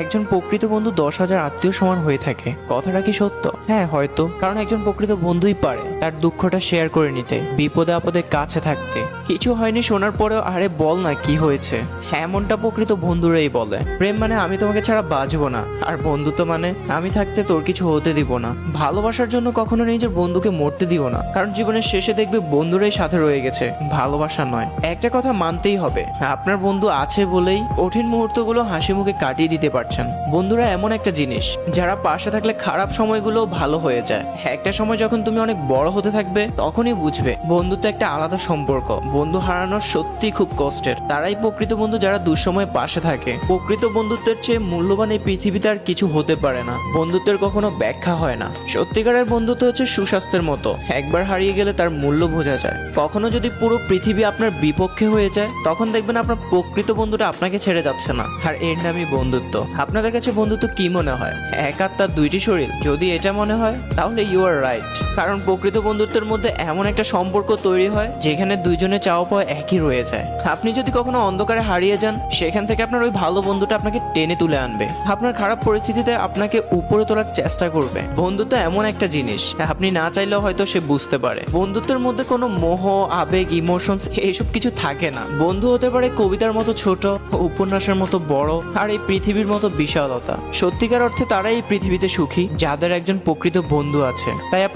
একজন প্রকৃত বন্ধু 10,000 আত্মীয় সমান হয়ে থাকে, কথাটা কি সত্য? হ্যাঁ হয়তো, কারণ একজন প্রকৃত বন্ধুই পারে তার দুঃখটা শেয়ার করে নিতে, বিপদে আপদে কাছে থাকতে। কিছু হয়নি শোনার পরেও আরে বল না কি হয়েছে, এমনটা প্রকৃত বন্ধুরাই বলে। প্রেম মানে আমি তোমাকে ছাড়া বাঁচবো না, আর বন্ধুত্ব মানে আমি থাকতে তোর কিছু হতে দিব না। ভালোবাসার জন্য কখনো নিজের বন্ধুকে মরতে দিও না, কারণ জীবনের শেষে দেখবে বন্ধুরাই সাথে রয়ে গেছে, ভালোবাসা নয়। একটা কথা মানতেই হবে, আপনার বন্ধু আছে বলেই কঠিন মুহূর্তগুলো হাসি মুখে কাটিয়ে দিতে পারছেন। বন্ধুরা এমন একটা জিনিস যারা পাশে থাকলে খারাপ সময়গুলো ভালো হয়ে যায়। একটা সময় যখন তুমি অনেক বড় হতে থাকবে তখনই বুঝবে বন্ধুত্ব একটা আলাদা সম্পর্ক। বন্ধু হারানো সত্যি খুব কষ্টের। তারাই প্রকৃত বন্ধু যারা দুঃসময়ে পাশে থাকে। প্রকৃত বন্ধুত্বের চেয়ে মূল্যবান এই পৃথিবীতে আর কিছু হতে পারে না। বন্ধুত্বের কখনো ব্যাখ্যা হয় না। সত্যিকারের বন্ধুত্ব হচ্ছে সুস্বাস্থ্যের মতো, একবার হারিয়ে গেলে তার মূল্য বোঝা যায়। কখনো যদি পুরো পৃথিবী আপনার বিপক্ষে হয়ে যায় তখন দেখবেন আপনার প্রকৃত বন্ধুটা আপনাকে ছেড়ে যাচ্ছে না, আর এর নামই বন্ধুত্ব। আপনাদের কাছে বন্ধুত্ব কি মনে হয়? এক আত্মার দুইটি শরীর? যদি এটা মনে হয় তাহলে ইউ আর রাইট, কারণ প্রকৃত বন্ধুত্বের মধ্যে এমন একটা সম্পর্ক তৈরি হয় যেখানে দুইজনে চাওয়া পাওয়া একই রয়ে যায়। আপনি যদি কখনো অন্ধকারে হারিয়ে যান, সেখান থেকে আপনার ওই ভালো বন্ধুটা আপনাকে টেনে তুলে আনবে। আপনার খারাপ পরিস্থিতিতে আপনাকে উপরে তোলার চেষ্টা করবে। বন্ধুত্ব এমন একটা জিনিস আপনি না চাইলেও হয়তো সে বুঝতে পারে। বন্ধুত্বের মধ্যে কোনো মোহ, আবেগ, ইমোশনস এইসব কিছু থাকে না। বন্ধু হতে পারে কবিতার মতো ছোট, উপন্যাসের মতো বড়, আর এই পৃথিবীর মতো বিশালতা। সত্যিকার অর্থে তারাই এই পৃথিবীতে সুখী যাদের একজন প্রকৃত বন্ধু আছে। তাই আপনার